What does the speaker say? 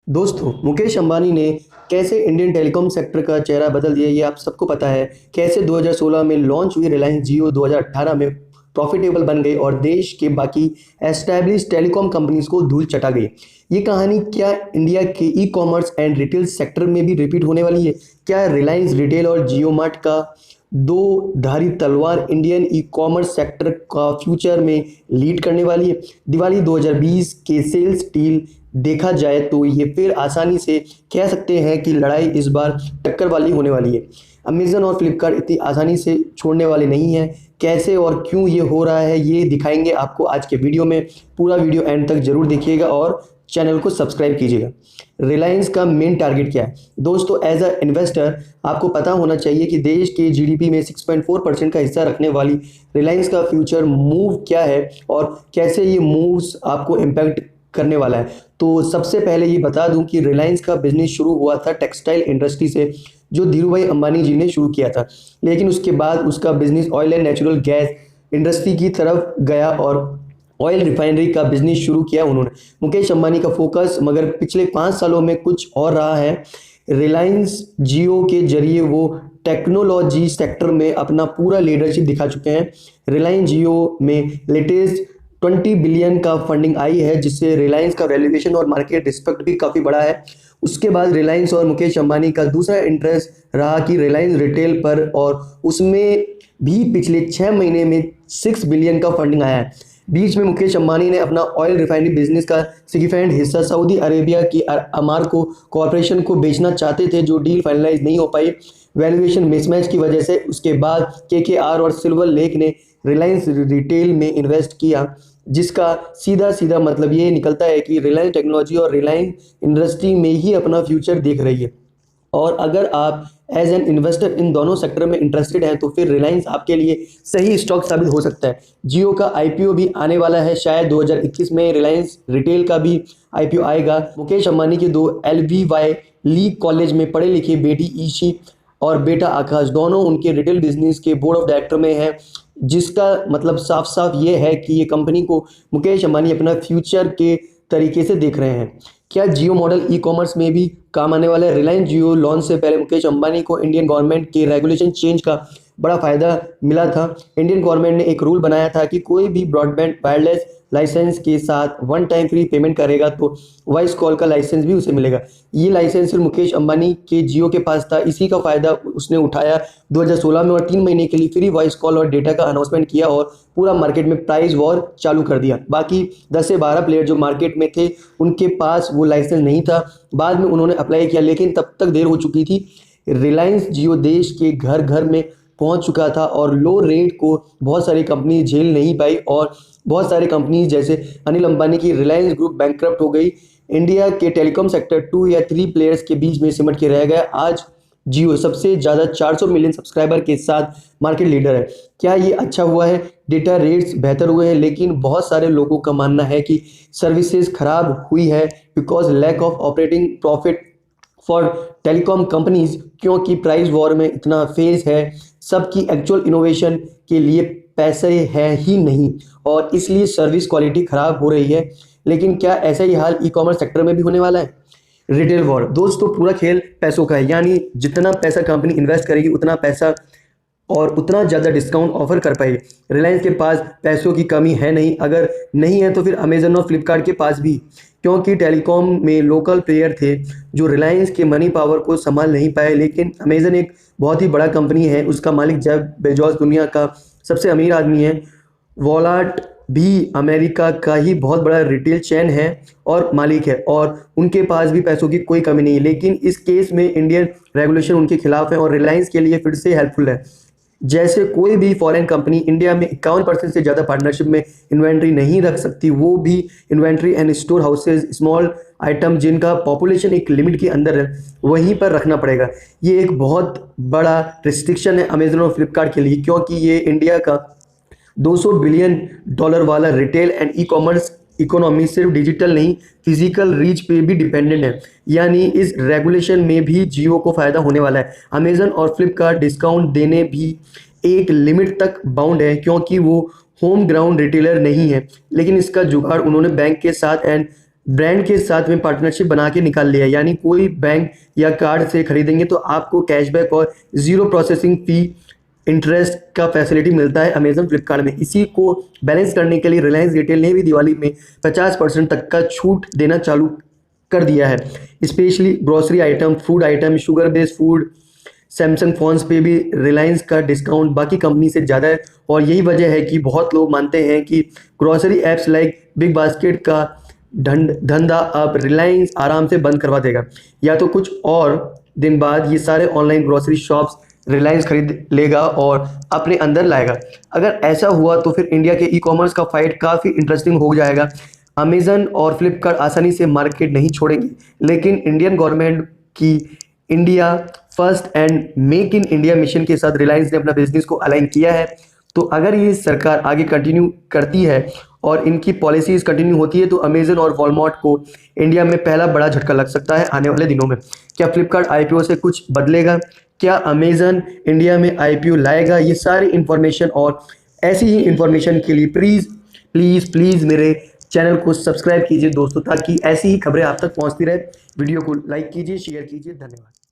दोस्तों, मुकेश अंबानी ने कैसे इंडियन टेलीकॉम सेक्टर का चेहरा बदल दिया ये आप सबको पता है। कैसे 2016 में लॉन्च हुई रिलायंस जियो 2018 में प्रॉफिटेबल बन गई और देश के बाकी एस्टैब्लिश टेलीकॉम कंपनीज को धूल चटा गई। ये कहानी क्या इंडिया के e commerce and retail sector में भी रिपीट होने वाली है? क्या रिलायंस रिटेल और जियो मार्ट का दो धारी तलवार इंडियन ई कॉमर्स सेक्टर का फ्यूचर में लीड करने वाली है? दिवाली 2020 के सेल्स डील देखा जाए तो ये फिर आसानी से कह सकते हैं कि लड़ाई इस बार टक्कर वाली होने वाली है। अमेज़न और फ्लिपकार्ट इतनी आसानी से छोड़ने वाले नहीं हैं। कैसे और क्यों ये हो रहा है ये दिखाएंगे आपको आज के वीडियो में। पूरा वीडियो एंड तक जरूर देखिएगा और चैनल को सब्सक्राइब कीजिएगा। रिलायंस का मेन टारगेट क्या है? दोस्तों, एज अ इन्वेस्टर आपको पता होना चाहिए कि देश के जीडीपी में 6.4% का हिस्सा रखने वाली रिलायंस का फ्यूचर मूव क्या है और कैसे ये मूव्स आपको इम्पैक्ट करने वाला है। तो सबसे पहले ये बता दूं कि रिलायंस का बिजनेस शुरू हुआ था टेक्सटाइल इंडस्ट्री से, जो धीरूभाई अंबानी जी ने शुरू किया था। लेकिन उसके बाद उसका business oil and natural gas industry की तरफ गया और ऑयल रिफाइनरी का बिजनेस शुरू किया उन्होंने। मुकेश अंबानी का फोकस मगर पिछले 5 सालों में कुछ और रहा है। रिलायंस जियो के जरिए वो टेक्नोलॉजी सेक्टर में अपना पूरा लीडरशिप दिखा चुके हैं। रिलायंस जियो में लेटेस्ट 20 बिलियन का फंडिंग आई है, जिससे रिलायंस का वैल्यूएशन और मार्केट रिस्पेक्ट भी काफ़ी बड़ा है। उसके बाद रिलायंस और मुकेश अंबानी का दूसरा इंटरेस्ट रहा कि रिलायंस रिटेल पर, और उसमें भी पिछले 6 महीने में 6 बिलियन का फंडिंग आया है। बीच में मुकेश अंबानी ने अपना ऑयल रिफाइनरी बिजनेस का सिग्निफिकेंट हिस्सा सऊदी अरेबिया की अमारको कॉरपोरेशन को बेचना चाहते थे, जो डील फाइनलाइज नहीं हो पाई वैल्यूएशन मिसमैच की वजह से। उसके बाद केकेआर और सिल्वर लेक ने रिलायंस रिटेल में इन्वेस्ट किया, जिसका सीधा सीधा मतलब ये निकलता है कि रिलायंस टेक्नोलॉजी और रिलायंस इंडस्ट्री में ही अपना फ्यूचर देख रही है। और अगर आप एज एन इन्वेस्टर इन दोनों सेक्टर में इंटरेस्टेड हैं तो फिर रिलायंस आपके लिए सही स्टॉक साबित हो सकता है। जियो का आईपीओ भी आने वाला है, शायद 2021 में रिलायंस रिटेल का भी आईपीओ आएगा। मुकेश अंबानी के दो LVY ली कॉलेज में पढ़े लिखे बेटी ईशी और बेटा आकाश दोनों उनके रिटेल बिजनेस के बोर्ड ऑफ डायरेक्टर में हैं, जिसका मतलब साफ साफ ये है कि ये कंपनी को मुकेश अंबानी अपना फ्यूचर के तरीके से देख रहे हैं। क्या जियो मॉडल ई कॉमर्स में भी काम आने वाला है? रिलायंस जियो लॉन्च से पहले मुकेश अंबानी को इंडियन गवर्नमेंट के रेगुलेशन चेंज का बड़ा फायदा मिला था। इंडियन गवर्नमेंट ने एक रूल बनाया था कि कोई भी ब्रॉडबैंड वायरलेस लाइसेंस के साथ वन टाइम फ्री पेमेंट करेगा तो वॉइस कॉल का लाइसेंस भी उसे मिलेगा। ये लाइसेंस फिर मुकेश अंबानी के जियो के पास था, इसी का फायदा उसने उठाया 2016 में और 3 महीने के लिए फ्री वॉइस कॉल और डेटा का अनाउंसमेंट किया और पूरा मार्केट में प्राइस वॉर चालू कर दिया। बाकी 10 से 12 प्लेयर जो मार्केट में थे उनके पास वो लाइसेंस नहीं था। बाद में उन्होंने अप्लाई किया, लेकिन तब तक देर हो चुकी थी। रिलायंस जियो देश के घर घर में पहुंच चुका था और लो रेट को बहुत सारी कंपनी झेल नहीं पाई और बहुत सारी कंपनीज जैसे अनिल अंबानी की रिलायंस ग्रुप बैंकक्रप्ट हो गई। इंडिया के टेलीकॉम सेक्टर 2 या 3 प्लेयर्स के बीच में सिमट के रह गया। आज जियो सबसे ज़्यादा 400 मिलियन सब्सक्राइबर के साथ मार्केट लीडर है। क्या ये अच्छा हुआ है? डेटा रेट्स बेहतर हुए हैं, लेकिन बहुत सारे लोगों का मानना है कि सर्विसेज खराब हुई है because lack of operating profit for telecom companies, क्योंकि प्राइस वॉर में इतना फेज है, सबकी एक्चुअल इनोवेशन के लिए पैसे है ही नहीं और इसलिए सर्विस क्वालिटी खराब हो रही है। लेकिन क्या ऐसा ही हाल ई कॉमर्स सेक्टर में भी होने वाला है? रिटेल वॉर दोस्तों, पूरा खेल पैसों का है, यानी जितना पैसा कंपनी इन्वेस्ट करेगी उतना पैसा और उतना ज़्यादा डिस्काउंट ऑफर कर पाएगी। रिलायंस के पास पैसों की कमी है नहीं, अगर नहीं है तो फिर अमेजन और फ्लिपकार्ट के पास भी, क्योंकि टेलीकॉम में लोकल प्लेयर थे जो रिलायंस के मनी पावर को संभाल नहीं पाए। लेकिन अमेजन एक बहुत ही बड़ा कंपनी है, उसका मालिक जेफ बेजोस दुनिया का सबसे अमीर आदमी है। वॉलमार्ट भी अमेरिका का ही बहुत बड़ा रिटेल चेन है और मालिक है, और उनके पास भी पैसों की कोई कमी नहीं है। लेकिन इस केस में इंडियन रेगुलेशन उनके खिलाफ है और रिलायंस के लिए फिर से हेल्पफुल है। जैसे कोई भी फॉरेन कंपनी इंडिया में 51% से ज़्यादा पार्टनरशिप में इन्वेंट्री नहीं रख सकती, वो भी inventory and store houses small item जिनका पॉपुलेशन एक लिमिट के अंदर है वहीं पर रखना पड़ेगा। ये एक बहुत बड़ा रिस्ट्रिक्शन है अमेजन और फ्लिपकार्ट के लिए, क्योंकि ये इंडिया का $200 बिलियन वाला retail and e commerce economy सिर्फ डिजिटल नहीं फिजिकल रीच पे भी डिपेंडेंट है। यानी इस रेगुलेशन में भी जियो को फ़ायदा होने वाला है। अमेजन और फ्लिपकार्ट डिस्काउंट देने भी एक लिमिट तक बाउंड है, क्योंकि वो होम ग्राउंड रिटेलर नहीं है। लेकिन इसका जुगाड़ उन्होंने बैंक के साथ एंड ब्रांड के साथ में पार्टनरशिप बना के निकाल लिया, यानी कोई बैंक या कार्ड से खरीदेंगे तो आपको कैशबैक और ज़ीरो प्रोसेसिंग फ़ी इंटरेस्ट का फैसिलिटी मिलता है अमेजन फ्लिपकार्ट में। इसी को बैलेंस करने के लिए रिलायंस रिटेल ने भी दिवाली में 50% तक का छूट देना चालू कर दिया है। Specially grocery item, food item, sugar based food, Samsung phones पे भी रिलायंस का डिस्काउंट बाकी कंपनी से ज़्यादा है। और यही वजह है कि बहुत लोग मानते हैं कि grocery apps like big basket का धंधा अब रिलायंस आराम से बंद करवा देगा, या तो कुछ और दिन बाद ये सारे ऑनलाइन ग्रोसरी शॉप्स रिलायंस खरीद लेगा और अपने अंदर लाएगा। अगर ऐसा हुआ तो फिर इंडिया के ई कॉमर्स का फाइट काफ़ी इंटरेस्टिंग हो जाएगा। अमेजन और फ्लिपकार्ट आसानी से मार्केट नहीं छोड़ेंगे, लेकिन इंडियन गवर्नमेंट की India first and make in India mission के साथ रिलायंस ने अपना बिजनेस को अलाइन किया है। तो अगर ये सरकार आगे कंटिन्यू करती है और इनकी पॉलिसीज कंटिन्यू होती है तो अमेजन और वॉलमार्ट को इंडिया में पहला बड़ा झटका लग सकता है आने वाले दिनों में। क्या फ्लिपकार्ट आईपीओ से कुछ बदलेगा? क्या अमेजन इंडिया में आईपीओ लाएगा? ये सारी इन्फॉर्मेशन और ऐसी ही इन्फॉर्मेशन के लिए प्लीज़ प्लीज़ प्लीज़ मेरे चैनल को सब्सक्राइब कीजिए दोस्तों, ताकि ऐसी ही खबरें आप तक पहुंचती रहे। वीडियो को लाइक कीजिए, शेयर कीजिए। धन्यवाद।